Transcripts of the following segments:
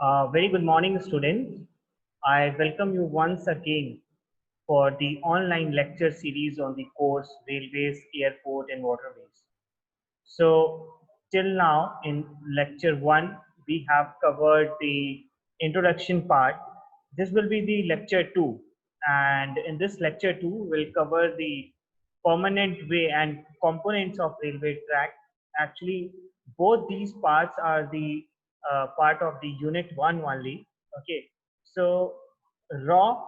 Very good morning, students. I welcome you once again for the online lecture series on the course Railways, Airport and Waterways. So, till now in lecture 1, we have covered the introduction part. This will be the lecture 2, and in this lecture 2, we'll cover the permanent way and components of railway track. Actually, both these parts are the part of the unit 1 only. Okay, so raw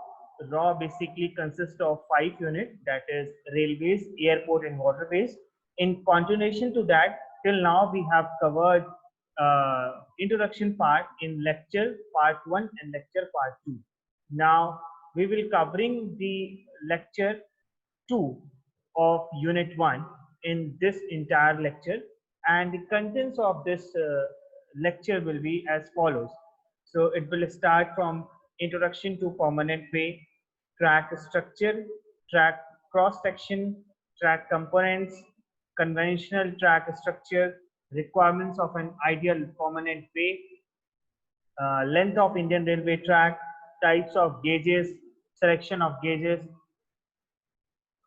raw basically consists of 5 units, that is railways, airport and waterways. In continuation to that, till now we have covered introduction part in lecture part 1 and lecture part 2. Now we will covering the lecture 2 of unit 1 in this entire lecture, and the contents of this lecture will be as follows. So it will start from introduction to permanent way, track structure, track cross section, track components, conventional track structure, requirements of an ideal permanent way, length of Indian railway track, types of gauges, selection of gauges,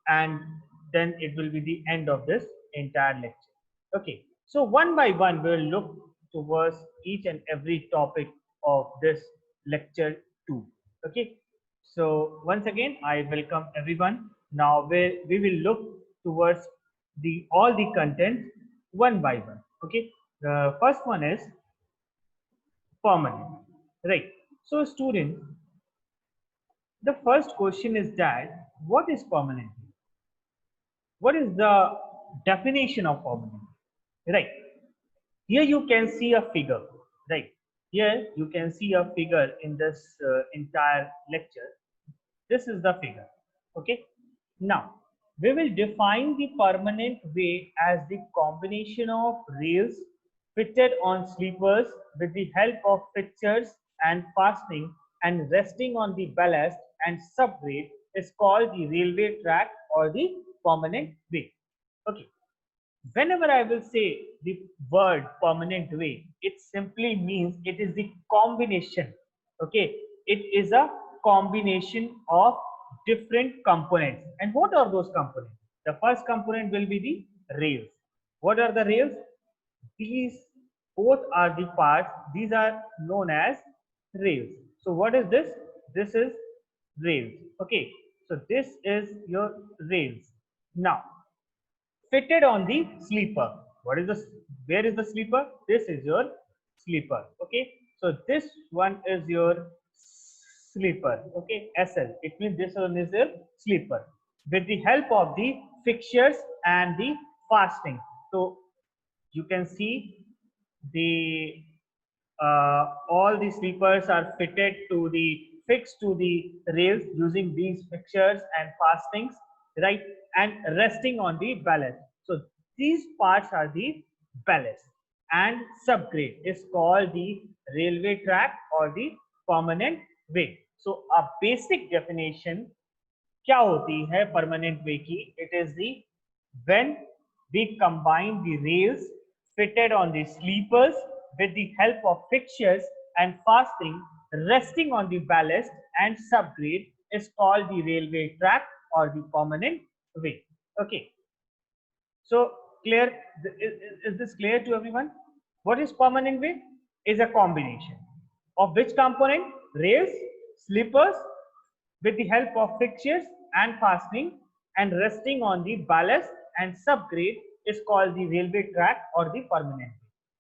and then it will be the end of this entire lecture. Okay, so one by one we'll look towards each and every topic of this lecture 2. Okay, so once again I welcome everyone. Now we will look towards the all the content one by one. Okay, the first one is permanent, right? So student, the first question is that what is permanent? What is the definition of permanent? Right. Here you can see a figure. Right. Here you can see a figure in this entire lecture. This is the figure. Okay. Now we will define the permanent way as the combination of rails fitted on sleepers with the help of fixtures and fastening and resting on the ballast and subgrade is called the railway track or the permanent way. Okay. Whenever I will say the word permanent way, it simply means it is the combination. Okay. It is a combination of different components. And what are those components? The first component will be the rails. What are the rails? These both are the parts. These are known as rails. So what is this? This is rails. Okay. So this is your rails. Now fitted on the sleeper. What is the, where is the sleeper? This is your sleeper. Okay, so this one is your sleeper. Okay, SL, it means this one is your sleeper with the help of the fixtures and the fastening. So you can see the all the sleepers are fitted to the fixed to the rails using these fixtures and fastenings, right, and resting on the ballast. So these parts are the ballast, and subgrade is called the railway track or the permanent way. So a basic definition क्या होती है permanent वे की? It is the when we combine the rails fitted on the sleepers with the help of fixtures and fastening resting on the ballast and subgrade is called the railway track or the permanent way. Okay, so clear? Is this clear to everyone? What is permanent way? Is a combination of which component? Rails, sleepers with the help of fixtures and fastening and resting on the ballast and subgrade is called the railway track or the permanent way.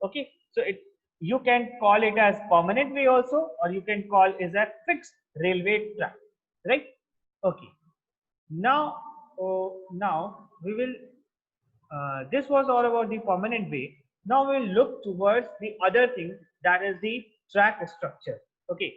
Okay, so it, you can call it as permanent way also, or you can call it as a fixed railway track, right? Okay, now now we will this was all about the permanent way. Now we'll look towards the other thing, that is the track structure. Okay,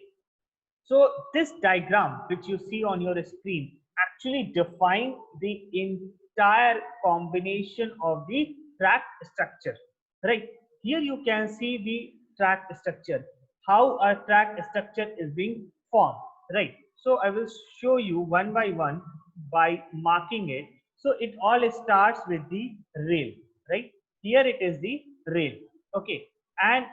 so this diagram which you see on your screen actually define the entire combination of the track structure, right? Here you can see the track structure, how a track structure is being formed, right? So I will show you one by one by marking it. So it all starts with the rail, right? Here it is the rail. Okay, and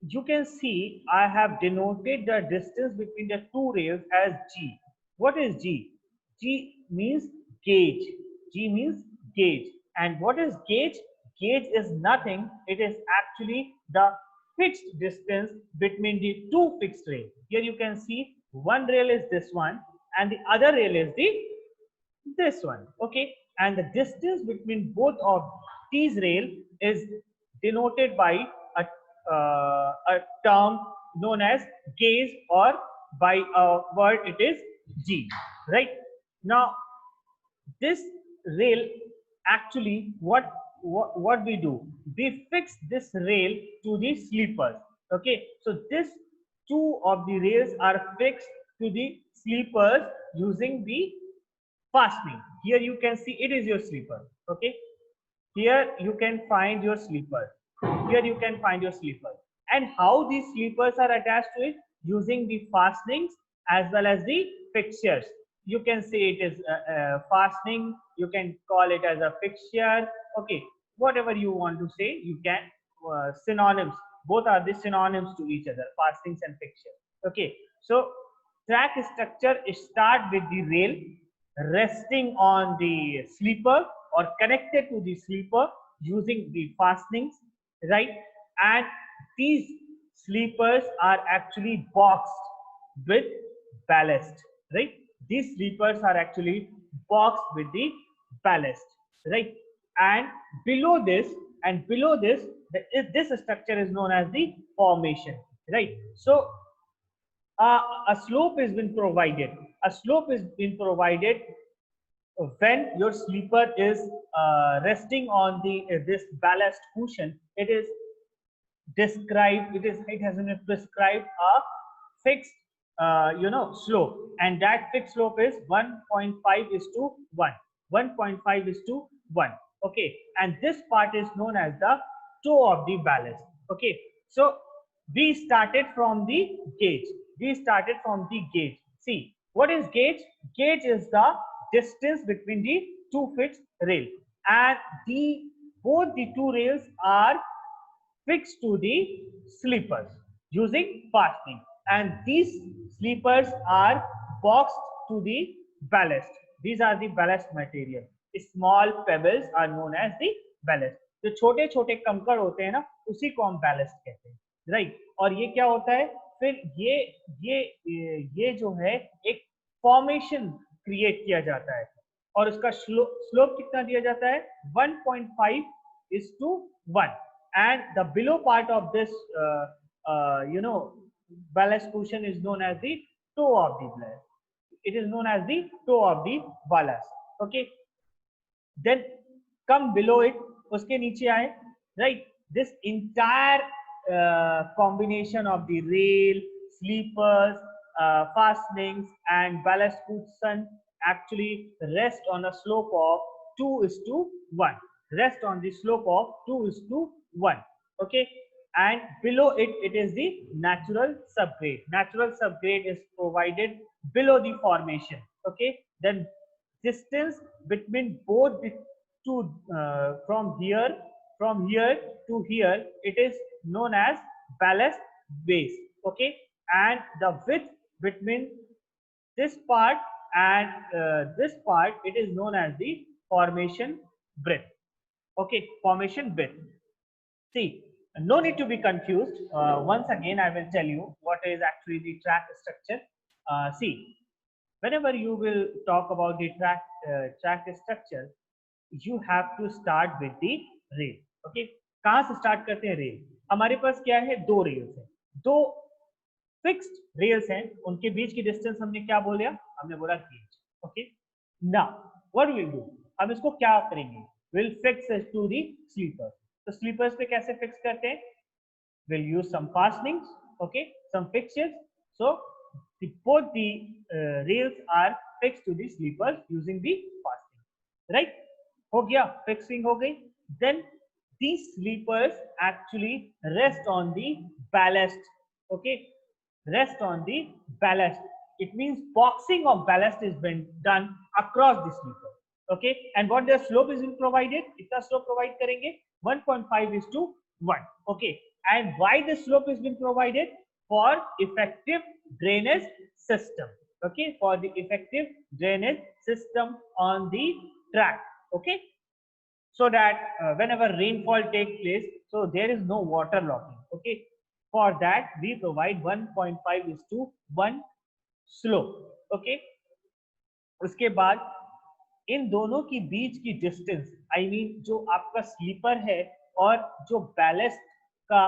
you can see I have denoted the distance between the two rails as G. What is G? G means gauge. G means gauge. And what is gauge? Gauge is nothing. It is actually the fixed distance between the two fixed rails. Here you can see one rail is this one and the other rail is the this one. Okay, and the distance between both of these rail is denoted by a term known as gauge, or by a word it is G. Right now, this rail actually what we do, we fix this rail to the sleepers. Okay, so this two of the rails are fixed to the sleepers using the fastening. Here you can see it is your sleeper. Okay, here you can find your sleeper. Here you can find your sleeper. And how these sleepers are attached to it? Using the fastenings as well as the fixtures. You can say it is fastening, you can call it as a fixture. Okay, whatever you want to say, you can synonyms. Both are the synonyms to each other, fastenings and fixtures. Okay, so track structure start with the rail resting on the sleeper or connected to the sleeper using the fastenings, right? And these sleepers are actually boxed with ballast, right? These sleepers are actually boxed with the ballast, right? And below this, this structure is known as the formation, right? So a slope has been provided. A slope is been provided when your sleeper is resting on the this ballast cushion. It is described. It has been prescribed a fixed slope, and that fixed slope is 1.5 is to 1. 1.5 is to 1. Okay, and this part is known as the toe of the ballast. Okay, so we started from the gauge. We started from the gauge. See, what is gauge? Gauge is the distance between the two fixed rails, and the both the two rails are fixed to the sleepers using fastening, and these sleepers are boxed to the ballast. These are the ballast material. Small pebbles are known as the ballast. जो छोटे छोटे कंकड़ होते हैं ना, उसी को हम बैलेस्ट कहते हैं, राइट? और ये क्या होता है, फिर ये जो है एक फॉर्मेशन क्रिएट किया जाता है, और उसका स्लोप कितना दिया जाता है, 1.5 is to 1. And the below part of this ballast cushion is known as the toe of the ballast. It is known as the toe of the ballast. Okay, then come below it, uske niche aaye, right? This entire combination of the rail, sleepers, fastenings and ballast cushion actually rest on a slope of 2 is to 1. Rest on the slope of 2 is to 1. Okay, and below it, it is the natural subgrade. Natural subgrade is provided below the formation. Okay, then distance between both the two from here to here, it is known as ballast base. Okay, and the width between this part and this part, it is known as the formation breadth. Okay, formation width. See, no need to be confused. Once again, I will tell you what is actually the track structure. See, whenever you will talk about the track structure, you have to start with the rail. Okay, कहाँ से start करते हैं? Rail. हमारे पास क्या है? दो rails हैं, दो फिक्स्ड रेल्स हैं, उनके बीच की डिस्टेंस हमने क्या बोला? हमने बोला gauge. Okay, now what will do, हम इसको क्या करेंगे? Will fix it to the sleeper. तो स्लीपर्स पे कैसे फिक्स करते हैं? Will use some fastenings. Okay, some fixtures. So both the rails are fixed to the sleepers using the fastening. Right? हो गया, fixing हो गई. Then these sleepers actually rest on the ballast. Okay, rest on the ballast. It means boxing of ballast is been done across the sleeper. Okay, and what their slope is provided? कितना slope provide करेंगे? 1.5 is to 1. Okay, And why the slope is been provided? For effective drainage system. Okay, for the effective drainage system on the track. Okay, so that whenever rainfall take place, so there is no water logging. Okay, for that we provide 1.5:1 slope. Okay, उसके बाद इन दोनों की बीच की distance, I mean जो आपका sleeper है और जो बैलेस्ट का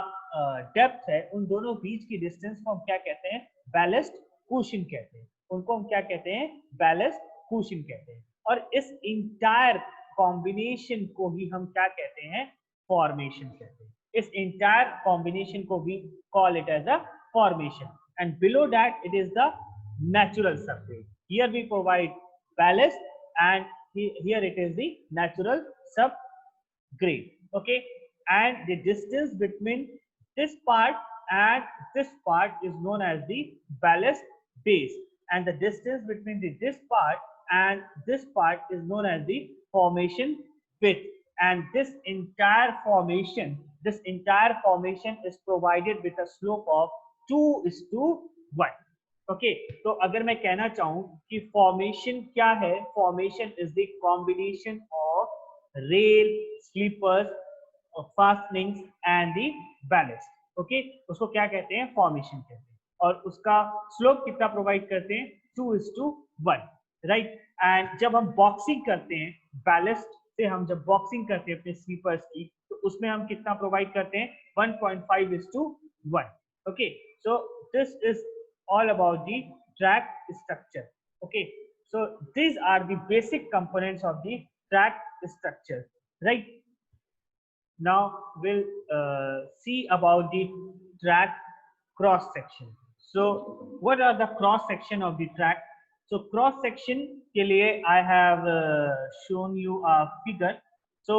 डेप्थ है, उन दोनों बीच की डिस्टेंस को हम क्या कहते हैं? बैलेस्ट कुशन कहते हैं। उनको हम क्या कहते हैं? बैलेस्ट कुशन कहते हैं। और इस इंटायर कॉम्बिनेशन को ही हम क्या कहते हैं? फॉर्मेशन कहते हैं। इस इंटायर कॉम्बिनेशन को भी call it as a formation, and below that it is the natural surface. Here we provide ballast, and here it is the natural subgrade. Okay, and the distance between this part and this part is known as the ballast base, and the distance between this part and this part is known as the formation width. And this entire formation is provided with a slope of 2:1. Okay, तो अगर मैं कहना चाहूं कि formation क्या है? Formation is the combination of rail, sleepers, fastenings and the ballast. Okay, उसको क्या कहते हैं? फॉर्मेशन कहते हैं। और उसका स्लोप कितना प्रोवाइड करते हैं? 2:1, राइट। एंड जब हम बॉक्सिंग करते हैं बैलेस्ट से, हम जब बॉक्सिंग करते हैं अपने स्लीपर्स की, तो उसमें हम कितना प्रोवाइड करते हैं? 1.5:1। Okay, so this is all about the track structure. Okay, so these are the basic components of the track structure, right? Now we'll see about the track cross section. So what are the cross section of the track? So cross section ke liye I have shown you a figure. So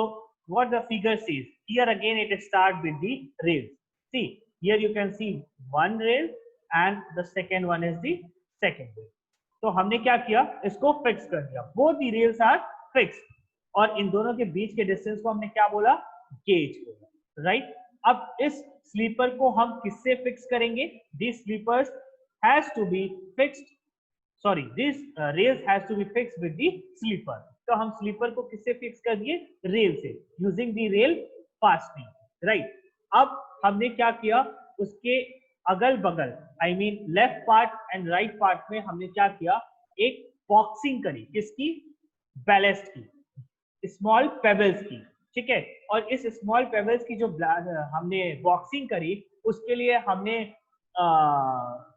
what the figure says here, again it start with the rails. See, here you can see one rail and the second one is the second rail. तो हमने क्या किया? इसको fix कर दिया। both the rails are fixed, और इन दोनों के बीच के डिस्टेंस को हमने क्या बोला? गेज बोला, राइट। अब इस स्लीपर को हम किससे फिक्स करेंगे? This sleepers has to be fixed, sorry, this rails has to be fixed with the sleeper. तो हम स्लीपर को किससे फिक्स कर दिए? रेल से, using the rail fastening, right. अब हमने क्या किया? उसके अगल बगल, I mean left part and right part में हमने क्या किया? एक बॉक्सिंग करी। किसकी? बैलेस्ट की, स्मॉल पेबल्स की, ठीक है। और इस स्मॉल पेबल्स की जो हमने बॉक्सिंग करी, उसके लिए हमने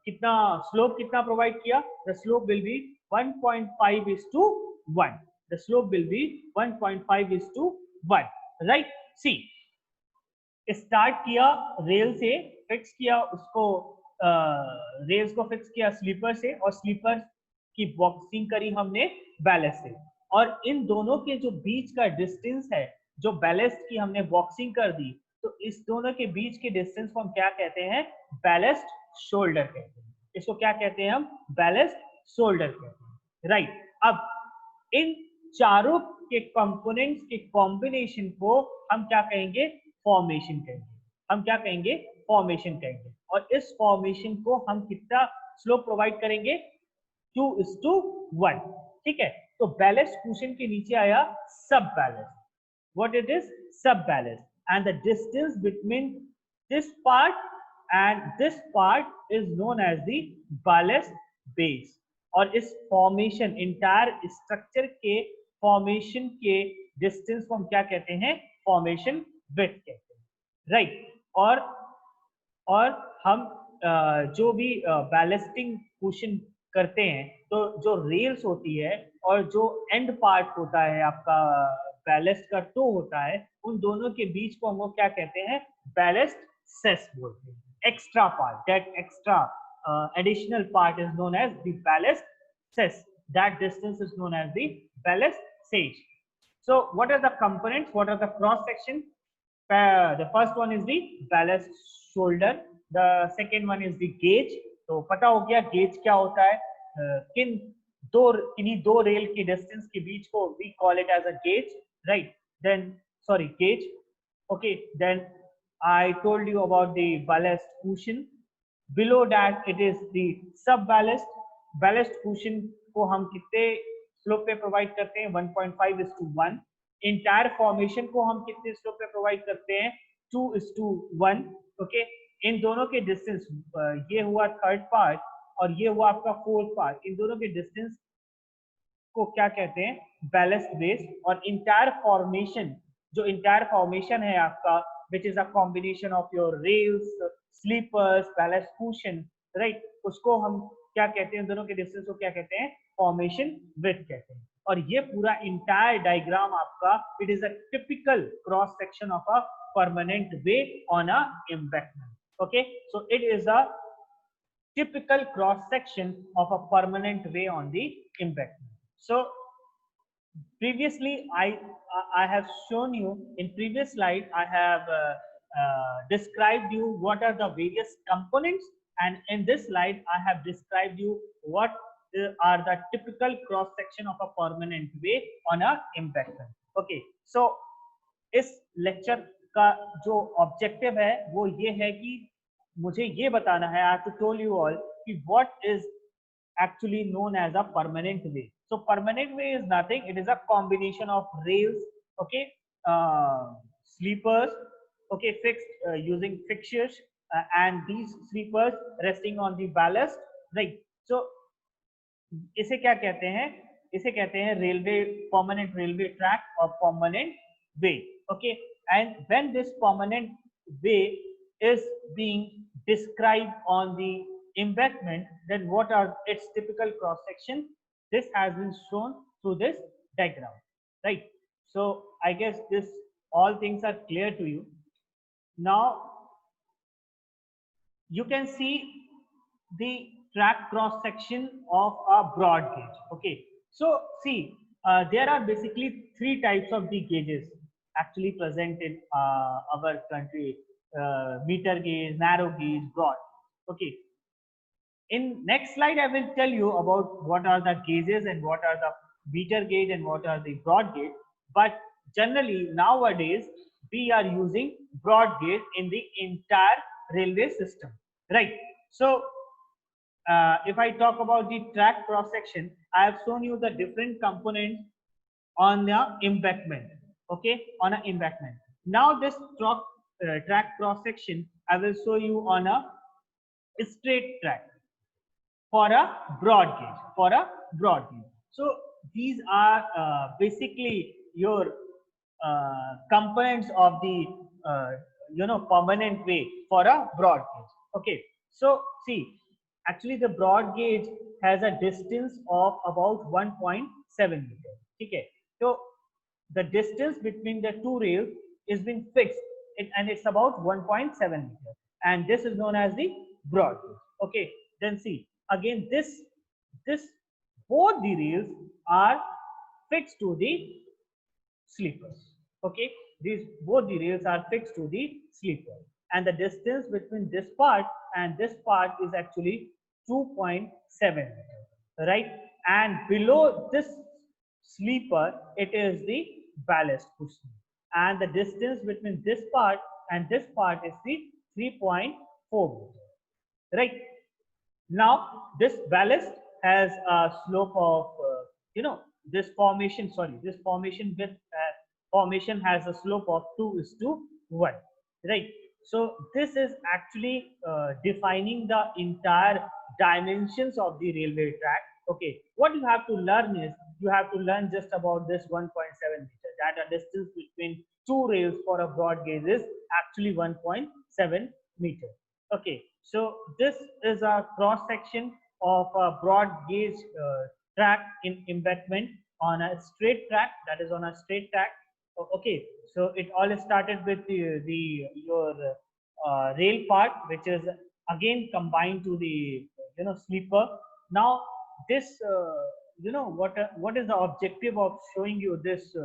कितना स्लोप कितना प्रोवाइड किया? The slope will be 1.5:1। The slope will be 1.5:1, right. See, start किया रेल से, फिक्स किया उसको, रेल्स को फिक्स किया स्लीपर से, और स्लीपर की बॉक्सिंग करी हमने बैलेस्ट से। और इन दोनों के जो बीच का डिस्टेंस है, जो बैलेस्ट की हमने बॉक्सिंग कर दी, तो इस दोनों के बीच के डिस्टेंस को हम क्या कहते हैं? बैलेस्ट शोल्डर कहते हैं। इसको क्या कहते हैं हम? बैलेस्ट शोल्डर कहते हैं, राइट। अब इन चारों के कंपोनेंट्स के कॉम्बिनेशन को हम क्या कहेंगे? फॉर्मेशन कहेंगे। हम क्या कहेंगे? फॉर्मेशन कहेंगे। और इस फॉर्मेशन को हम कितना स्लोप प्रोवाइड करेंगे? 2:1, ठीक है। तो बैलेस्ट कुशन के नीचे आया sub ballast. What it is? Sub ballast, and the distance between this part and this part is known as the ballast base. और इस फॉर्मेशन, इंटायर स्ट्रक्चर के फॉर्मेशन के डिस्टेंस को हम क्या कहते हैं? फॉर्मेशन विड्थ कहते हैं, राइट। और हम जो भी बैलेस्टिंग कुशन करते हैं, तो जो रेल्स होती है और जो एंड पार्ट होता है आपका बैलेस्ट का टो होता है, उन दोनों के बीच को हम वो क्या कहते हैं? बैलेस्ट सेस बोलते हैं। Extra part, that extra additional part is known as the ballast cess. That distance is known as the ballast sage. So what are the components? What are the cross section? The first one is the ballast shoulder. The second one is the gauge. तो पता हो गया gauge क्या होता है? किन्हीं दो rail की डिस्टेंस के बीच को we call it as a gauge, right? Then sorry, gauge. Okay, then I told you about the ballast cushion. Below that it is the sub ballast. Ballast cushion को हम कितने स्लोप पे provide करते हैं 1.5:1. Entire formation को हम कितने slope पे प्रोवाइड करते हैं 2:1. ओके, इन दोनों के डिस्टेंस, ये हुआ थर्ड पार्ट और ये हुआ आपका फोर्थ पार्ट, इन दोनों के डिस्टेंस को क्या कहते हैं बैलेस्ट बेस. और इंटायर फॉर्मेशन, जो इंटायर फॉर्मेशन है आपका which is a combination of your rails, sleepers, ballast cushion, right, उसको हम क्या कहते हैं, दोनों के डिस्टेंस को क्या कहते हैं फॉर्मेशन विड्थ कहते हैं. और ये पूरा इंटायर डायग्राम आपका it is a typical cross section of a permanent way on a embankment. Okay, so it is a typical cross section of a permanent way on the embankment. So previously I have shown you in previous slide, I have described you what are the various components, and in this slide I have described you what are the typical cross section of a permanent way on a embankment. Okay, so इस lecture का जो objective है वो ये है कि मुझे ये बताना है, I have to tell you all कि what is actually known as a permanent way. So permanent way is nothing, it is a combination of rails, okay, sleepers, okay, fixed using fixtures, and these sleepers resting on the ballast, right. So इसे क्या कहते हैं, इसे कहते हैं railway, permanent railway track और permanent way. Okay, and when this permanent way is being described on the embankment, then what are its typical cross section? This has been shown through this diagram, right. So I guess this all things are clear to you. Now you can see the track cross section of a broad gauge. Okay, so see, there are basically three types of the gauges actually present in our country: meter gauge, narrow gauge, broad. Okay, in next slide I will tell you about what are the gauges and what are the meter gauge and what are the broad gauge. But generally nowadays we are using broad gauge in the entire railway system, right. So if I talk about the track cross section, I have shown you the different components on the embankment. Okay, on an embankment. Now this track cross section I will show you on a straight track for a broad gauge, for a broad gauge. So these are basically your components of the permanent way for a broad gauge. Okay, so see, actually the broad gauge has a distance of about 1.7 meters. Okay, so the distance between the two rails is been fixed, and it's about 1.7 meters, and this is known as the broad gauge. Okay, then see, again this both the rails are fixed to the sleepers. Okay, these both the rails are fixed to the sleeper, and the distance between this part and this part is actually 2.7 meters, right. And below this sleeper it is the ballast cushion, and the distance between this part and this part is the 3.4 meters, right. Now this ballast has a slope of this formation, sorry, this formation with formation has a slope of 2:1, right. So this is actually defining the entire dimensions of the railway track. Okay, what you have to learn is you have to learn just about this 1.7 meter, that a distance between two rails for a broad gauge is actually 1.7 meter. Okay, so this is a cross section of a broad gauge track in embankment on a straight track, that is on a straight track. Okay, so it all started with your rail part, which is again combined to the sleeper. Now this what is the objective of showing you this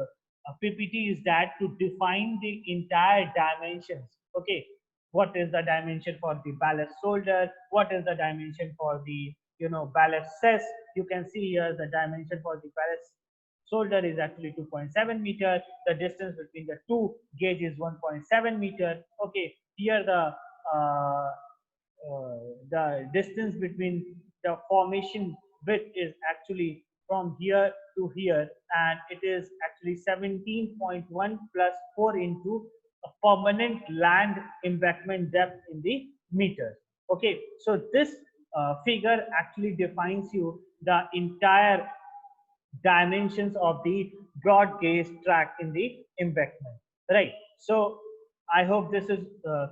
PPT is that to define the entire dimensions. Okay, what is the dimension for the ballast shoulder, what is the dimension for the ballast cess. You can see here the dimension for the ballast shoulder is actually 2.7 meter. The distance between the two gauge is 1.7 meter. Okay, here the distance between the formation width is actually from here to here, and it is actually 17.1 plus 4 into a permanent land embankment depth in the meters. Okay, so this figure actually defines you the entire dimensions of the broad gauge track in the embankment, right? So I hope this is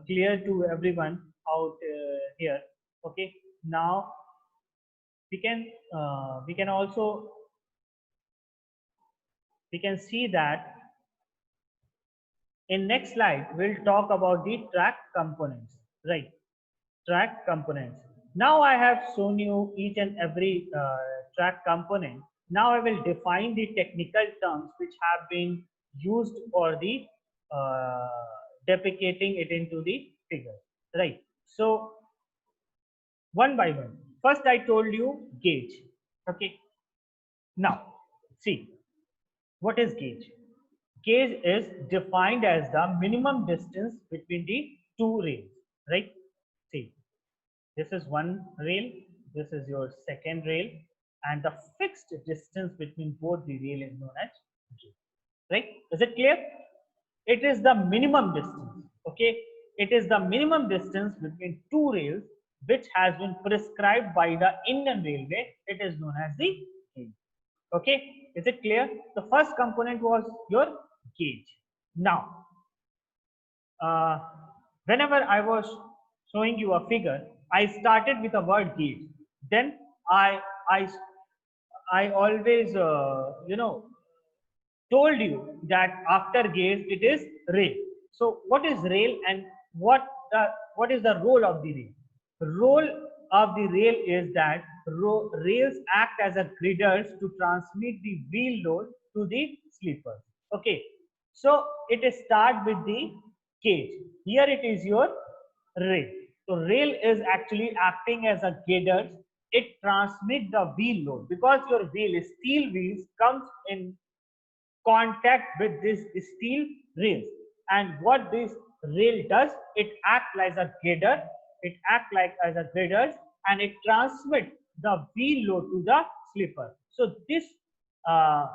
clear to everyone out here. Okay, now we can also we can see that in next slide we'll talk about the track components, right? Track components. Now I have shown you each and every track component. Now I will define the technical terms which have been used for the uh, depicting it into the figure, right? So one by one. First I told you gauge. Okay. Now see, what is gauge? Gauge is defined as the minimum distance between the two rails, right? See, this is one rail, this is your second rail, and the fixed distance between both the rail is known as G. Right? Is it clear? It is the minimum distance. Okay? It is the minimum distance between two rails which has been prescribed by the Indian Railway. It is known as the gauge. Okay? Is it clear? The first component was your gauge. Now, uh, whenever I was showing you a figure, I started with a word gauge. Then I I always told you that after gauge it is rail. So what is rail and what is the role of the rail? The role of the rail is that rails act as a girders to transmit the wheel load to the sleepers. Okay, so it start with the cage. Here it is your rail. So rail is actually acting as a girder. It transmits the wheel load because your wheel, steel wheels, comes in contact with this steel rails. And what this rail does, it acts like a girder. It acts like as a girder, and it transmits the wheel load to the slipper. So this uh,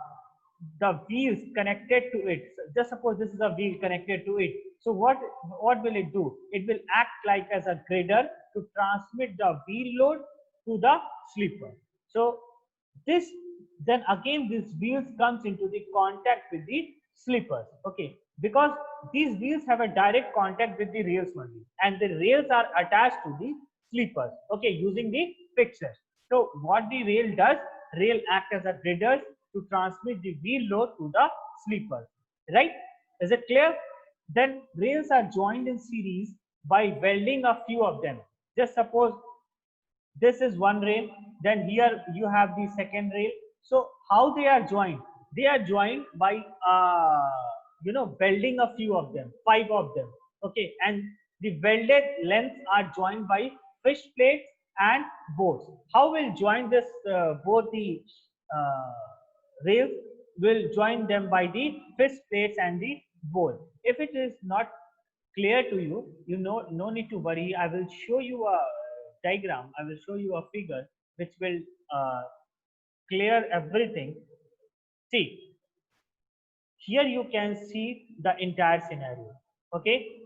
the wheels connected to it. So just suppose this is a wheel connected to it. So what will it do? It will act like as a girder to transmit the wheel load to the slipper. So this then again these wheels comes into the contact with the slippers. Okay, because these wheels have a direct contact with the rails only, and the rails are attached to the slippers. Okay, using the fixtures. So what the rail does, rail act as a girder to transmit the wheel load to the sleeper, right? Is it clear? Then rails are joined in series by welding a few of them. Just suppose this is one rail, then here you have the second rail. So how they are joined? They are joined by welding a few of them, 5 of them. Okay, and the welded lengths are joined by fish plates and bolts. How will join this both the uh, rails? Will join them by the fish plates and the bolt. If it is not clear to you, you know, no need to worry. I will show you a diagram. I will show you a figure which will uh, clear everything. See, here you can see the entire scenario. Okay,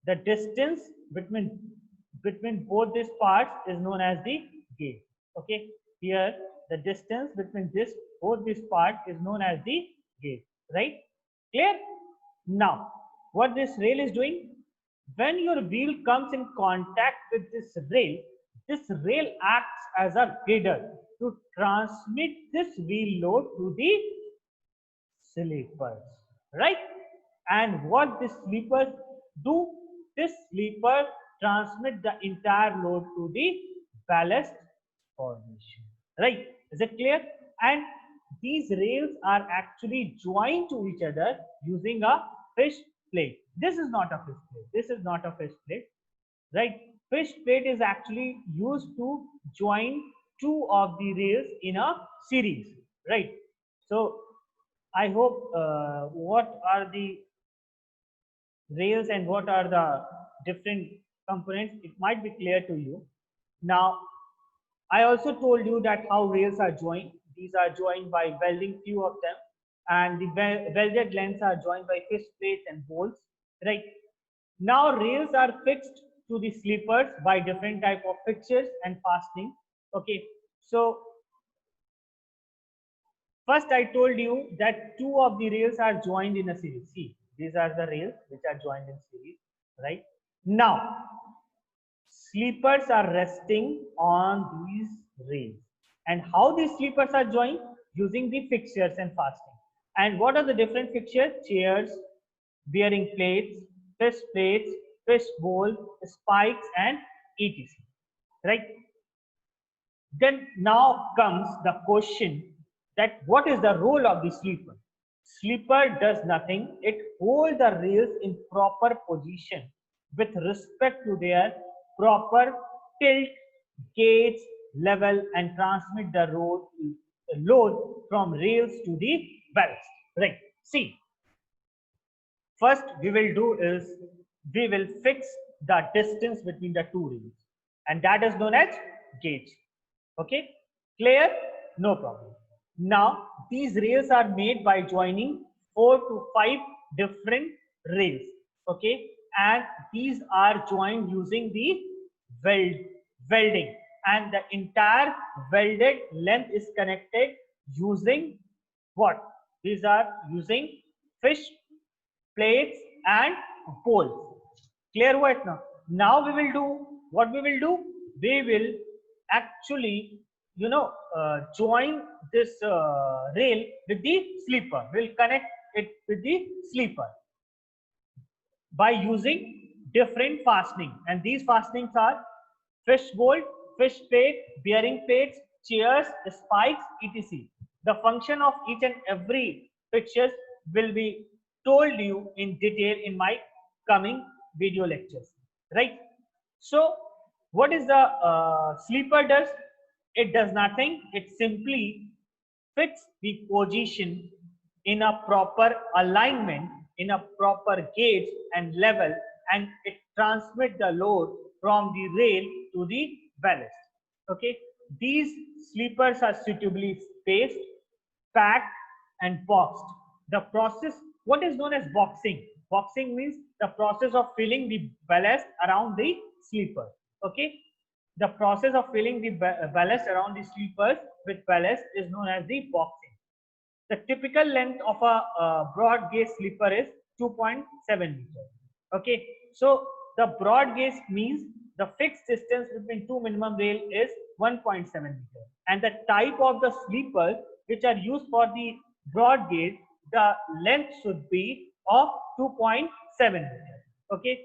the distance between both these parts is known as the gauge. Okay, here the distance between this both these parts is known as the gauge. Right? Clear? Now, what this rail is doing? When your wheel comes in contact with this rail acts as a girder to transmit this wheel load to the sleepers, right? And what this sleepers do? This sleeper transmit the entire load to the ballast formation, right? Is it clear? And these rails are actually joined to each other using a fish plate. This is not a fish plate. This is not a fish plate, right? Fish plate is actually used to join two of the rails in a series, right? So I hope what are the rails and what are the different components, it might be clear to you. Now, I also told you that how rails are joined. These are joined by welding few of them, and the welded lengths are joined by fish plates and bolts, right? Now rails are fixed to the sleepers by different type of fixtures and fastening. Okay, so first, I told you that two of the rails are joined in a series. See, these are the rails which are joined in series, right? Now, sleepers are resting on these rails. And how these sleepers are joined? Using the fixtures and fastening. And what are the different fixtures? Chairs, bearing plates, fish bowl, spikes, and etc. Right? Then now comes the question that what is the role of the sleeper? Sleeper does nothing. It holds the rails in proper position with respect to their proper tilt, gauge, level, and transmit the load from rails to the ballast. Right. See, first we will do is we will fix the distance between the two rails, and that is known as gauge. Okay, clear? No problem. Now these rails are made by joining 4 to 5 different rails. Okay, and these are joined using the welding, and the entire welded length is connected using what? These are using fish plates and poles. Clear what now? Now we will do what we will do. We will actually, join this rail with the sleeper. We'll connect it with the sleeper by using different fastening, and these fastenings are fish bolt, fish plate, bearing plates, chairs, spikes, etc. The function of each and every fixtures will be told you in detail in my coming video lectures, right? So what is the sleeper does? It does nothing. It simply fix the position in a proper alignment, in a proper gauge and level, and it transmit the load from the rail to the ballast. Okay, these sleepers are suitably spaced, packed, and boxed. The process, what is known as boxing? Boxing means the process of filling the ballast around the sleeper. Okay, the process of filling the ballast around the sleepers with ballast is known as the boxing. The typical length of a broad gauge sleeper is 2.7 meters. Okay, so the broad gauge means the fixed distance between two minimum rail is 1.7 meter, and the type of the sleepers which are used for the broad gauge, the length should be of 2.7 meter. Okay,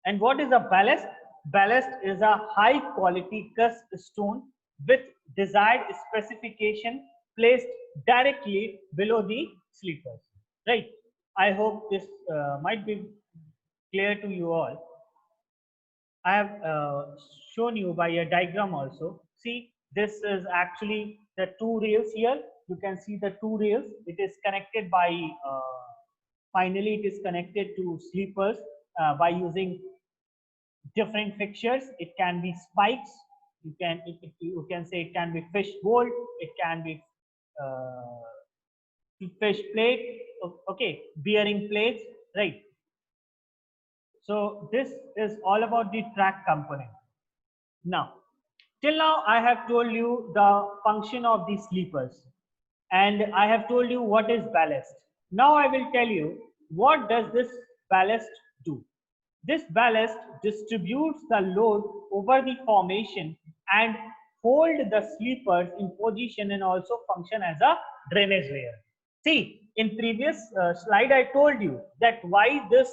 and what is a ballast? Ballast is a high quality cast stone with desired specification placed directly below the sleepers. Right. I hope this might be clear to you all. I have shown you by a diagram also. See, this is actually the two rails here. You can see the two rails. It is connected by, finally it is connected to sleepers by using different fixtures. It can be spikes. You can say it can be fish bolt. It can be fish plate. Okay, bearing plates. Right. So this is all about the track component. Now, till now I have told you the function of the sleepers, and I have told you what is ballast. Now I will tell you what does this ballast do. This ballast distributes the load over the formation and hold the sleepers in position and also function as a drainage layer. See, in previous slide I told you that why this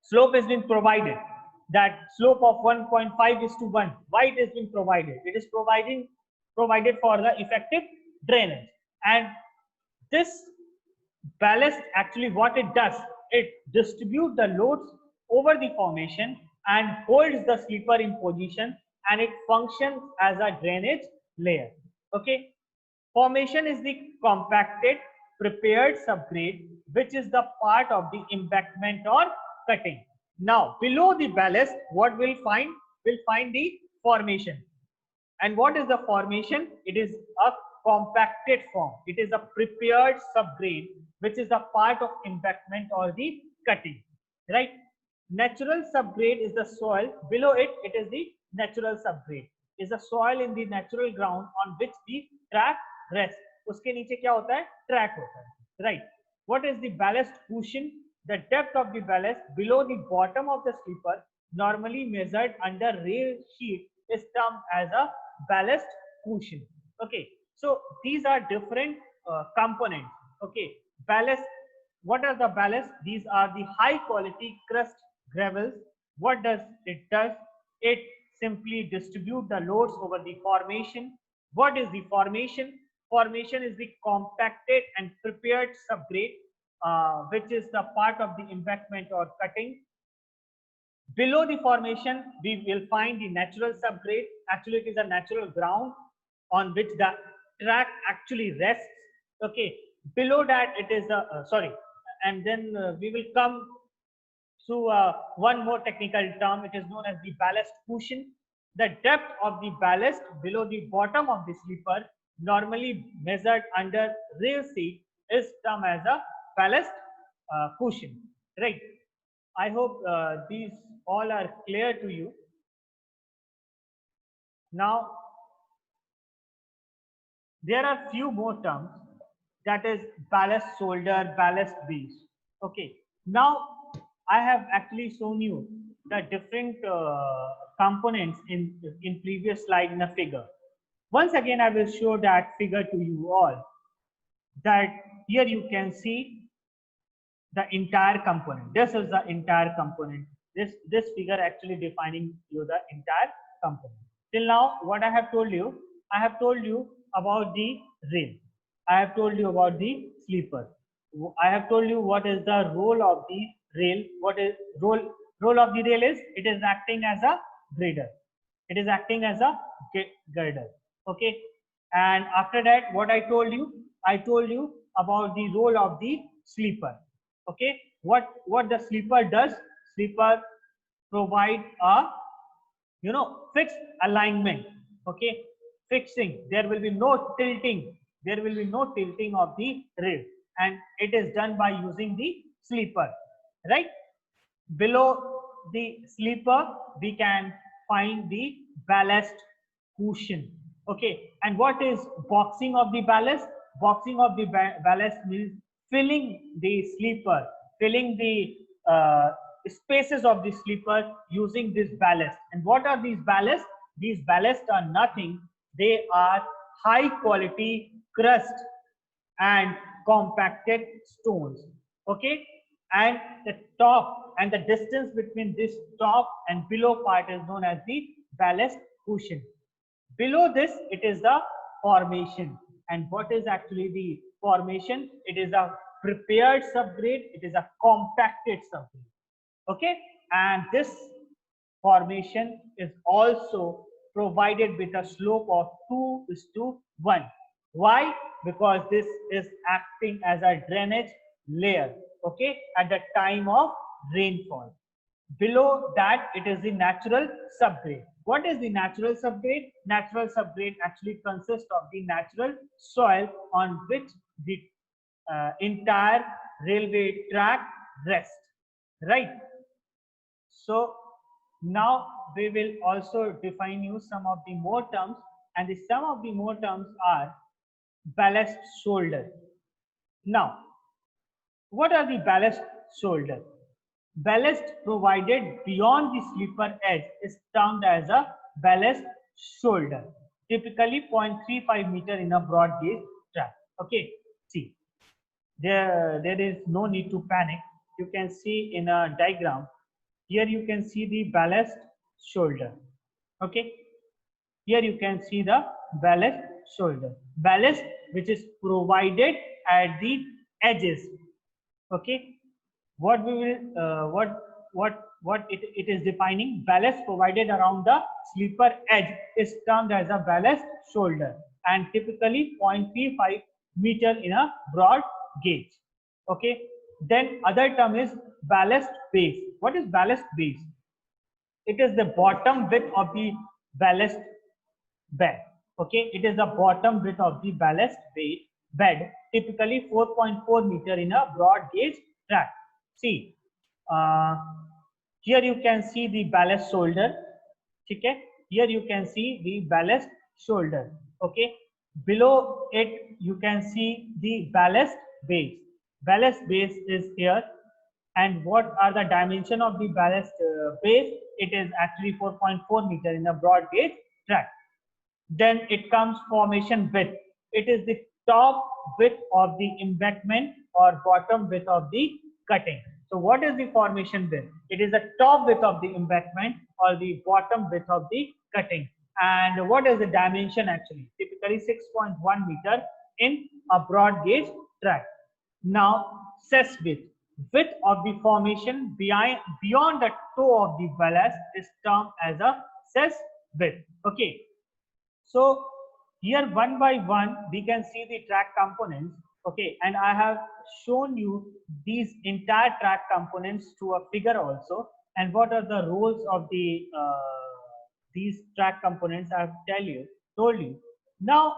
slope has been provided, that slope of 1.5 is to 1. Why it has been provided? It is provided for the effective drainage. And this ballast, actually what it does, it distributes the loads over the formation and holds the sleeper in position, and it functions as a drainage layer. Okay, Formation is the compacted, prepared subgrade, which is the part of the embankment or cutting. Now, below the ballast, what we'll find? We'll find the formation. And what is the formation? It is a compacted form. It is a prepared subgrade, which is a part of embankment or the cutting, right? Natural subgrade is the soil. Below it, it is the natural subgrade. Is the soil in the natural ground on which the track rests. उसके नीचे क्या होता है? Track होता है, right? What is the ballast cushion? The depth of the ballast below the bottom of the sleeper, normally measured under rail sheet, is termed as a ballast cushion. Okay, so these are different components. Okay, ballast. What are the ballast? These are the high quality crust gravels. What does it does? It simply distribute the loads over the formation. What is the formation? Formation is the compacted and prepared subgrade, which is the part of the embankment or cutting. Below the formation, we will find the natural subgrade. Actually, it is a natural ground on which the track actually rests. Okay, below that it is a and then we will come to one more technical term. It is known as the ballast cushion. The depth of the ballast below the bottom of the sleeper, normally measured under rail seat, is termed as a ballast cushion, right? I hope these all are clear to you. Now, there are few more terms, that is ballast shoulder, ballast base. Okay, now I have actually shown you the different components in previous slide in a figure. Once again, I will show that figure to you all. That here you can see the entire component. This is the entire component. This figure actually defining you the entire component. Till now, what I have told you about the rail. I have told you about the sleeper. I have told you what is the role of the rail. What is role of the rail is? It is acting as a grader. It is acting as a girder. Okay. And after that, what I told you? I told you about the role of the sleeper. Okay. What the sleeper does? Sleeper provide a fixed alignment. Okay. Fixing. There will be no tilting. There will be no tilting of the rail, and it is done by using the sleeper, right? Below the sleeper, we can find the ballast cushion. Okay, and what is boxing of the ballast? Boxing of the ballast means filling the sleeper, filling the spaces of the sleeper using this ballast. And what are these ballasts? These ballasts are nothing. They are high quality crust and compacted stones. Okay, and the top and the distance between this top and below part is known as the ballast cushion. Below this, it is the formation. And what is actually the formation? It is a prepared subgrade. It is a compacted subgrade. Okay, and this formation is also provided with a slope of 2:1. Why? Because this is acting as a drainage layer, okay, at the time of rainfall. Below that, it is the natural subgrade. What is the natural subgrade? Natural subgrade actually consists of the natural soil on which the entire railway track rests, right? So now we will also define you some of the more terms, and the some of the more terms are ballast shoulder. Now, what are the ballast shoulder? Ballast provided beyond the sleeper edge is termed as a ballast shoulder, typically 0.35 meter in a broad gauge track. Okay, see, there is no need to panic. You can see in a diagram. Here you can see the ballast shoulder. Okay, here you can see the ballast shoulder. Ballast which is provided at the edges. Okay, what we will what it is defining, ballast provided around the sleeper edge is termed as a ballast shoulder. and typically 0.35 meter in a broad gauge. Okay. Then other term is ballast base. What is ballast base? It is the bottom width of the ballast bed. Okay, it is the bottom width of the ballast bed, typically 4.4 meter in a broad gauge track. See, uh, here you can see the ballast shoulder. Okay, here you can see the ballast shoulder. Okay, below it you can see the ballast base. Ballast base is here, and what are the dimension of the ballast base? It is actually 4.4 meter in a broad gauge track. Then it comes formation width. It is the top width of the embankment or bottom width of the cutting. So what is the formation width? It is the top width of the embankment or the bottom width of the cutting. And what is the dimension actually? Typically 6.1 meter in a broad gauge track. Now cess width of the formation beyond the toe of the ballast is termed as a cess width. Okay. So here one by one we can see the track components. Okay, and I have shown you these entire track components to a figure also, and what are the roles of the these track components I have told you. Now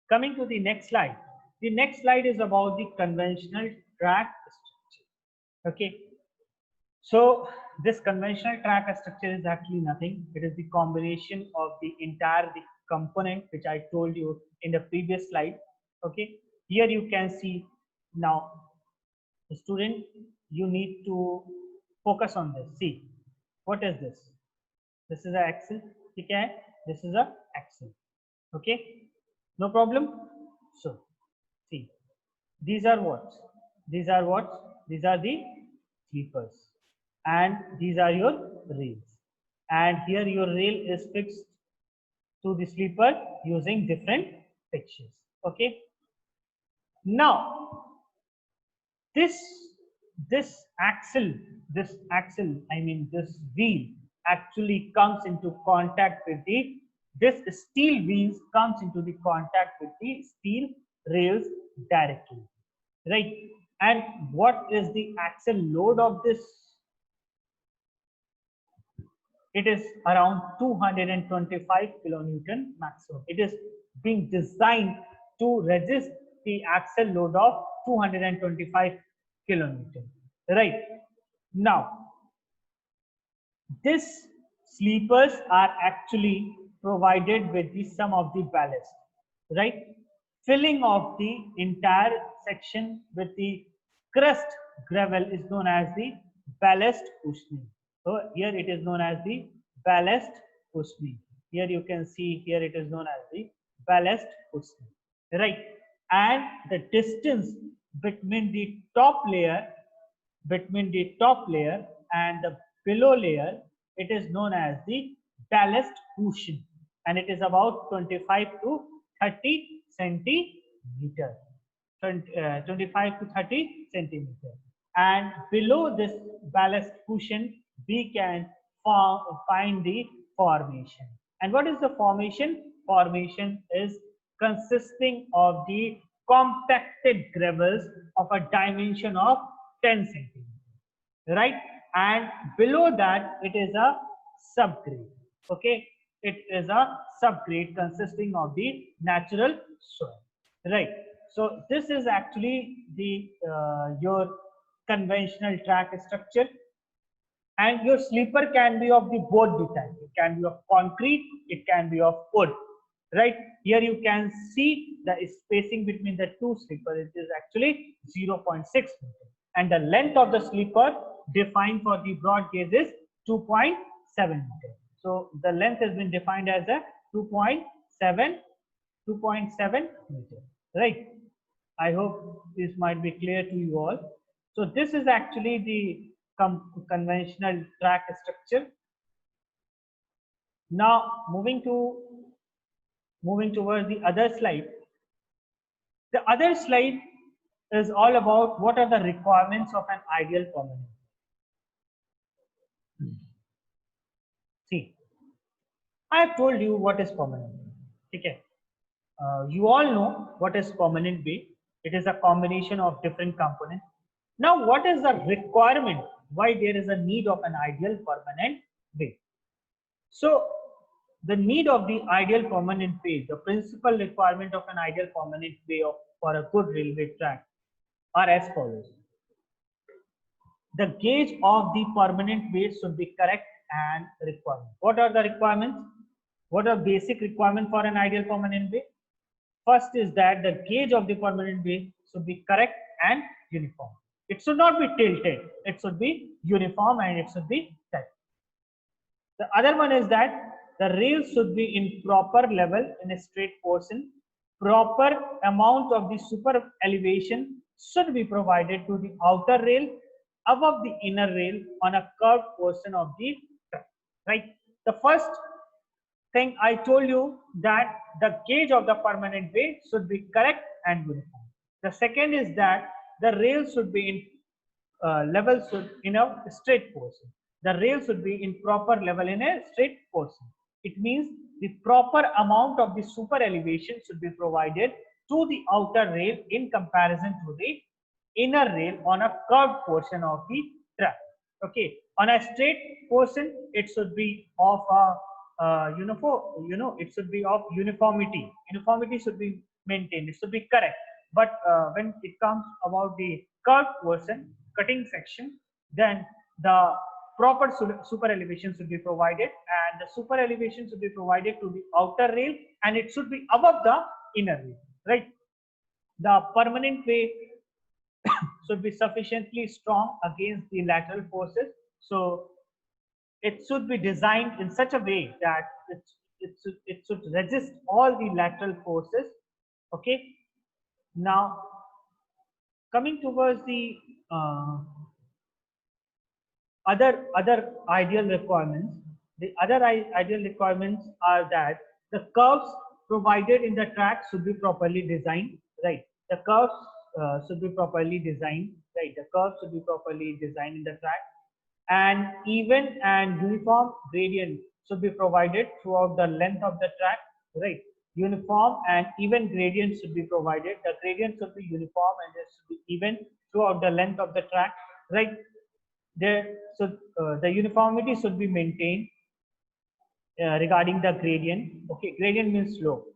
coming to the next slide. The next slide is about the conventional track structure. Okay, so this conventional track structure is actually nothing. It is the combination of the entire the component which I told you in the previous slide. Okay, here you can see now, student, you need to focus on this. See, what is this? This is an axle. Okay, this is a axle. Okay, no problem. So see, these are what? These are what? These are the sleepers, and these are your rails. And here your rail is fixed to the sleeper using different fixtures. Okay. Now this this axle, I mean this wheel actually comes into contact with the this steel wheels comes into the contact with the steel rails directly, right? And what is the axle load of this? It is around 225 kilonewton maximum. It is being designed to resist the axle load of 225 kilonewton, right? Now these sleepers are actually provided with the sum of the ballast, right? Filling of the entire section with the crust gravel is known as the ballast cushioning. So here it is known as the ballast cushioning. Here you can see here it is known as the ballast cushioning, right? And the distance between the top layer and the below layer, it is known as the ballast cushion, and it is about 25 to 30 centimeter. 25 to 30 centimeter. And below this ballast cushion, we can find the formation. And what is the formation? Formation is consisting of the compacted gravels of a dimension of 10 centimeter, right? And below that, it is a subgrade. Okay, it is a subgrade consisting of the natural soil, right? So this is actually the your conventional track structure, and your sleeper can be of the both the type. It can be of concrete, it can be of wood, right? Here you can see the spacing between the two sleepers. It is actually 0.6 meter, and the length of the sleeper defined for the broad gauge is 2.7 meter. So the length has been defined as a 2.7 meter, right? I hope this might be clear to you all. So this is actually the conventional track structure. Now moving towards the other slide. The other slide is all about what are the requirements of an ideal permanent. See, I have told you what is permanent. ठीक है. You all know what is permanent way. It is a combination of different components. Now, what is the requirement? Why there is a need of an ideal permanent way? So, the need of the ideal permanent way, the principal requirement of an ideal permanent way for a good railway track are as follows. The gauge of the permanent way should be correct and requirement. What are the requirements? What are basic requirements for an ideal permanent way? First is that the gauge of the permanent way should be correct and uniform. It should not be tilted. It should be uniform and it should be tight. The other one is that the rail should be in proper level in a straight portion. Proper amount of the super elevation should be provided to the outer rail above the inner rail on a curved portion of the track. Right. The first thing I told you that the gauge of the permanent way should be correct and uniform. The second is that the rail should be in level in a straight portion. The rail should be in proper level in a straight portion. It means the proper amount of the super elevation should be provided to the outer rail in comparison to the inner rail on a curved portion of the track. Okay, on a straight portion, it should be of a it should be of uniformity. Uniformity should be maintained. It should be correct. But when it comes about the curved portion, cutting section, then the proper super elevation should be provided, and the super elevation should be provided to the outer rail, and it should be above the inner rail. Right. The permanent way should be sufficiently strong against the lateral forces. So it should be designed in such a way that it should resist all the lateral forces. Okay. Now, coming towards the other ideal requirements, the other ideal requirements are that the curves provided in the track should be properly designed. Right. The curves should be properly designed. Right. The curves should be properly designed in the track, and even and uniform gradient should be provided throughout the length of the track. Right. Uniform and even gradient should be provided. The gradient should be uniform and it should be even throughout the length of the track. Right. There, so the uniformity should be maintained regarding the gradient. Okay, gradient means slope.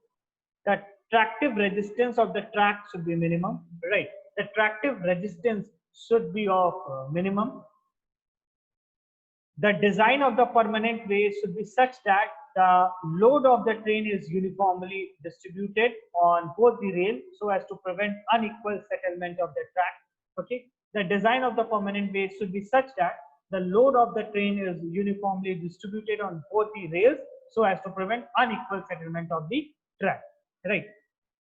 The tractive resistance of the track should be minimum. Right. The tractive resistance should be of minimum. The design of the permanent way should be such that the load of the train is uniformly distributed on both the rail so as to prevent unequal settlement of the track. Okay. The design of the permanent way should be such that the load of the train is uniformly distributed on both the rails so as to prevent unequal settlement of the track. Right.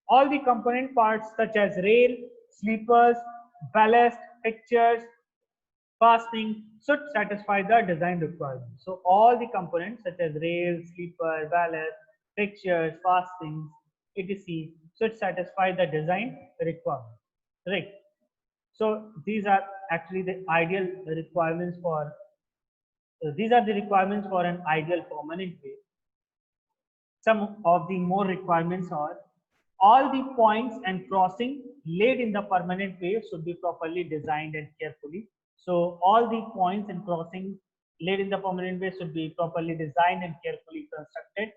All the component parts such as rail, sleepers, ballast, fixtures, fastening should satisfy the design requirements. So all the components such as rail, sleeper, ballast, fixtures, fastenings, etc. should satisfy the design requirement. Right. So these are actually the ideal requirements for these are the requirements for an ideal permanent way. Some of the more requirements are all the points and crossing laid in the permanent way should be properly designed and carefully. So all the points and crossings laid in the permanent way should be properly designed and carefully constructed.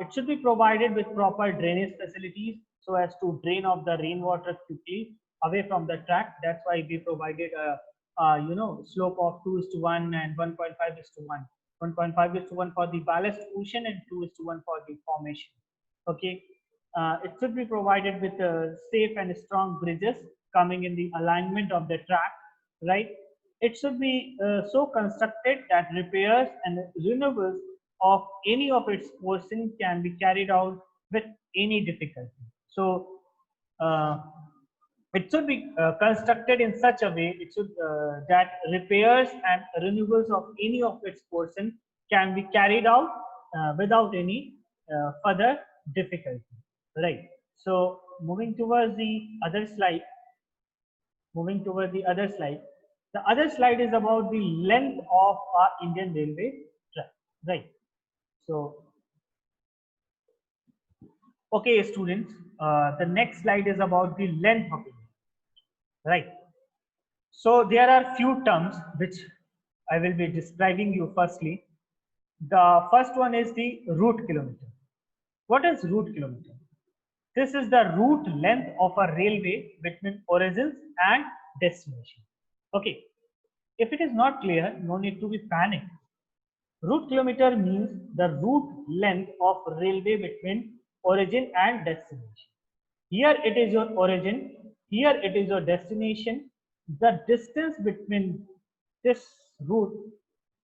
It should be provided with proper drainage facilities so as to drain off the rainwater quickly away from the track. That's why we provided a slope of 2:1 and 1.5:1. 1.5:1 for the ballast cushion and 2:1 for the formation. Okay. It should be provided with safe and strong bridges coming in the alignment of the track. Right. It should be so constructed that repairs and renewals of any of its portion can be carried out with any difficulty. So it should be constructed in such a way it should that repairs and renewals of any of its portion can be carried out without any further difficulty. Right. So moving towards the other slide. Moving toward the other slide. The other slide is about the length of our Indian railway track. Right. So Okay, students, the next slide is about the length of it, right? So there are few terms which I will be describing you. Firstly, the first one is the route kilometer. What is route kilometer? This is the route length of a railway between origins and destination. Okay, if it is not clear, no need to be panicked. Route kilometer means the route length of railway between origin and destination. Here it is your origin, here it is your destination. The distance between this route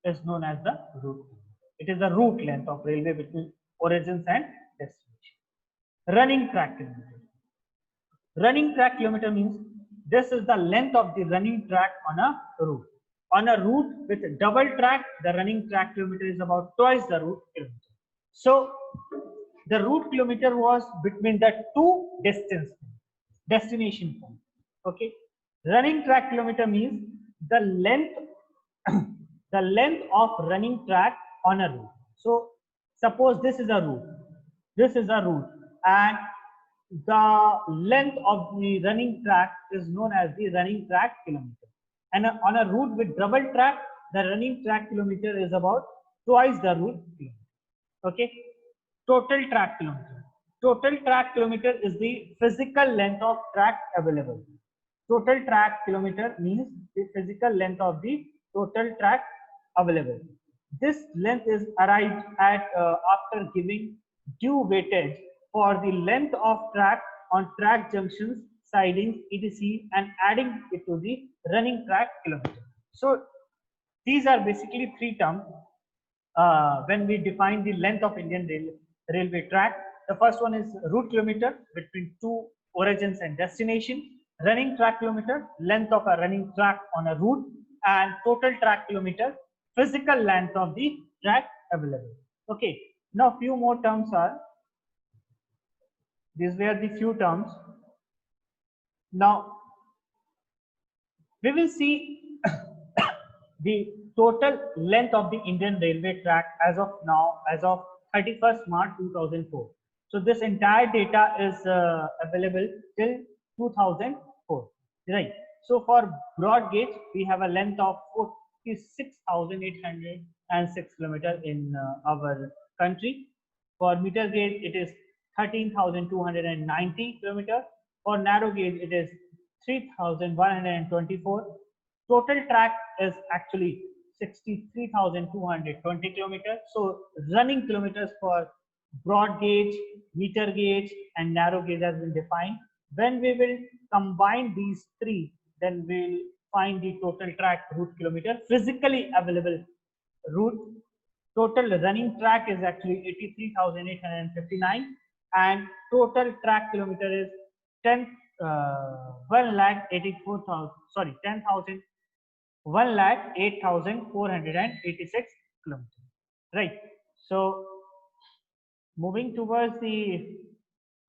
is known as the route. It is the route length of railway between origins and destination. Running track kilometer. Running track kilometer means this is the length of the running track on a route. On a route with double track, the running track kilometer is about twice the route kilometer. So the route kilometer was between the two destination points. Okay. Running track kilometer means the length the length of running track on a route. So suppose this is a route. This is a route, and the length of the running track is known as the running track kilometer. And on a route with double track, the running track kilometer is about twice the route kilometer. Okay. Total track kilometer. Total track kilometer is the physical length of track available. Total track kilometer means the physical length of the total track available. This length is arrived at after giving due weightage for the length of track on track junctions, sidings, etc., and adding it to the running track kilometer. So these are basically three terms when we define the length of Indian railway track. The first one is route kilometer between two origins and destination. Running track kilometer, length of a running track on a route, and total track kilometer, physical length of the track available. Okay, now few more terms are, these were the few terms. Now we will see the total length of the Indian railway track as of now, as of 31st March 2004. So this entire data is available till 2004, right? So for broad gauge, we have a length of 46,806 kilometers in our country. For meter gauge, it is 13,290 kilometers. For narrow gauge, it is 3,124. Total track is actually 63,220 kilometers. So running kilometers for broad gauge, meter gauge, and narrow gauge has been defined. When we will combine these three, then we'll find the total track route kilometer physically available route. Total running track is actually 83,859, and total track kilometer is 10 1,84,000, sorry, 10,000 1,08,486 kilometers, right? So moving towards the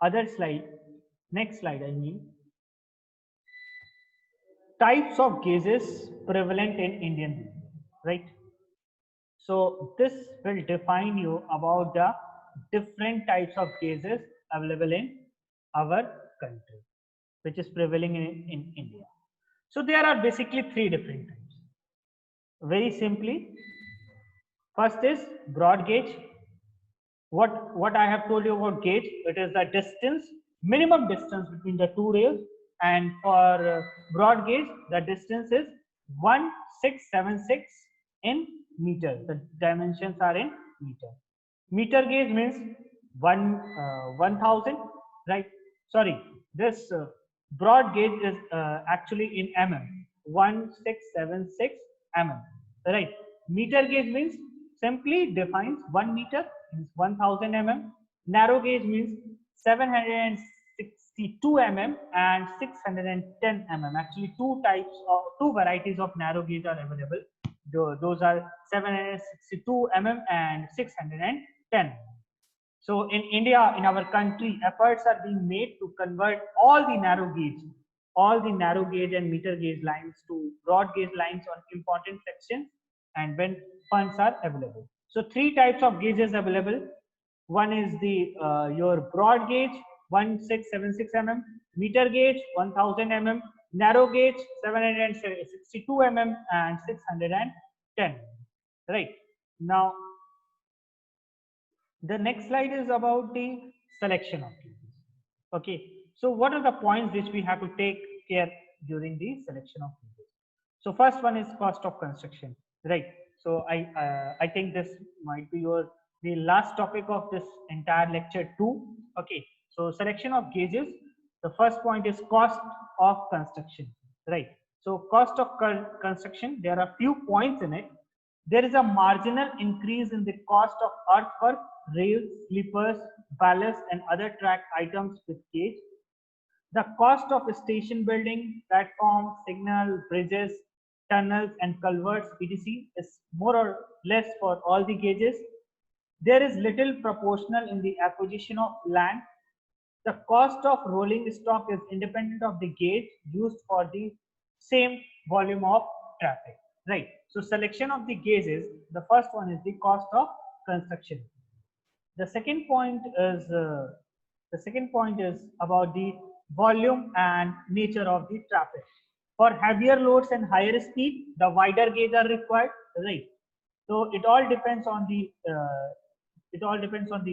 other slide, next slide, I mean, types of gauges prevalent in Indian Railway, right? So this will define you about the different types of gauges available in our country, which is prevailing in India. So there are basically three different types. Very simply, first is broad gauge. What I have told you about gauge, it is the distance, minimum distance between the two rails, and for broad gauge, the distance is 1676 in meter. The dimensions are in meter. Meter gauge means 1000, right? Sorry, this broad gauge is actually in mm, 1676 mm, right? Meter gauge means simply defines 1 meter, means 1000 mm. Narrow gauge means 762 mm and 610 mm. Actually, two varieties of narrow gauge are available. Those are 762 mm and 610 mm. So in India, in our country, efforts are being made to convert all the narrow gauge and meter gauge lines to broad gauge lines on important sections, and when funds are available. So three types of gauges available. One is the your broad gauge 1676 mm, meter gauge 1000 mm, narrow gauge 762 mm and 610. Right. Now the next slide is about the selection of cases. Okay. So what are the points which we have to take care during the selection of cases? So first one is cost of construction, right? So I think this might be your the last topic of this entire lecture too. Okay. So selection of gauges. The first point is cost of construction, right? So cost of construction. There are few points in it. There is a marginal increase in the cost of earthwork, rails, sleepers, ballast, and other track items with gauge. The cost of station building, platforms, signal, bridges, tunnels, and culverts, etc., is more or less for all the gauges. There is little proportional in the acquisition of land. The cost of rolling stock is independent of the gauge used for the same volume of traffic. Right. So selection of the gauges, the first one is the cost of construction. The second point is about the volume and nature of the traffic. For heavier loads and higher speed, the wider gauge are required. Right. So it all depends on the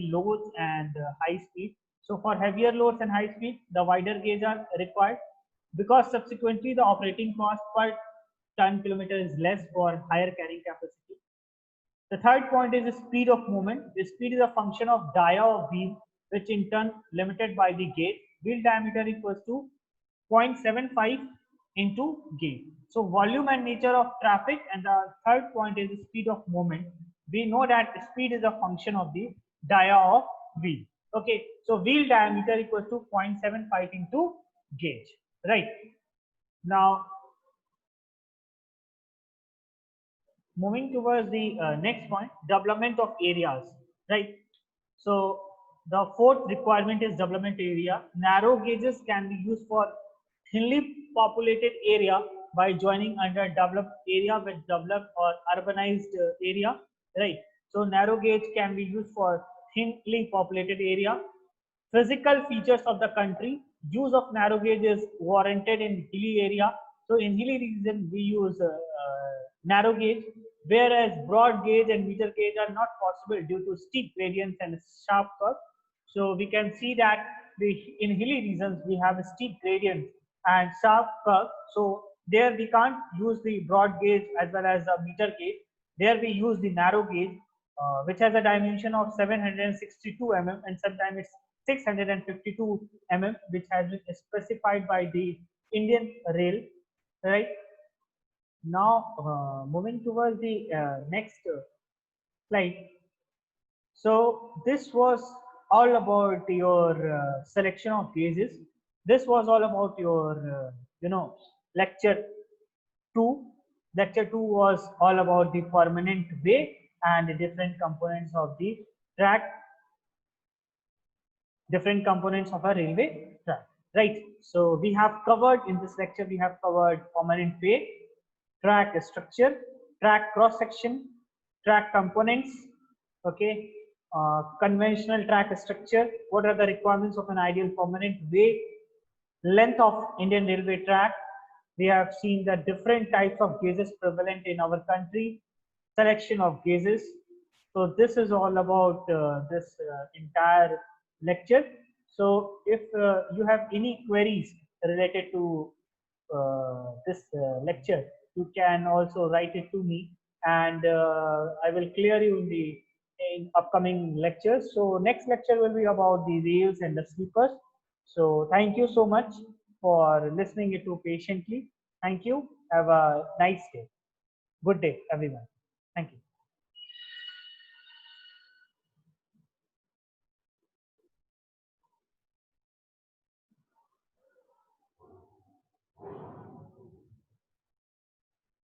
loads and high speed. So for heavier loads and high speed, the wider gauge are required because subsequently the operating cost per ton kilometer is less for higher carrying capacity. The third point is the speed of movement. The speed is a function of dia of wheel, which in turn limited by the gauge. Wheel diameter equals to 0.75 into gauge. So volume and nature of traffic, and the third point is the speed of movement. We know that speed is a function of the dia of wheel. Okay, so wheel diameter equals to 0.75 into gauge. Right. Now moving towards the next point, development of areas, right? So the fourth requirement is development area. Narrow gauges can be used for thinly populated area by joining under developed area with developed or urbanized area, right? So narrow gauge can be used for thinly populated area. Physical features of the country, use of narrow gauge is warranted in hilly area. So in hilly region we use narrow gauge, whereas broad gauge and meter gauge are not possible due to steep gradients and sharp curves. So we can see that in hilly regions we have a steep gradient and sharp curve. So there we can't use the broad gauge as well as the meter gauge. There we use the narrow gauge, which has a dimension of 762 mm, and sometimes it's 652 mm, which has been specified by the Indian Rail, right? Now, moving towards the next slide. So this was all about your selection of gauges. This was all about your, lecture two. Lecture two was all about the permanent way and the different components of the track, different components of a railway track, right? So we have covered in this lecture, we have covered permanent way, track structure, track cross section, track components, okay, conventional track structure, what are the requirements of an ideal permanent way, length of Indian railway track. We have seen the different types of gauges prevalent in our country, selection of gauges. So this is all about this entire lecture. So if you have any queries related to this lecture, you can also write it to me, and I will clear you in upcoming lectures. So next lecture will be about the rails and the sleepers. So thank you so much for listening it to patiently. Thank you. Have a nice day. Good day, everyone.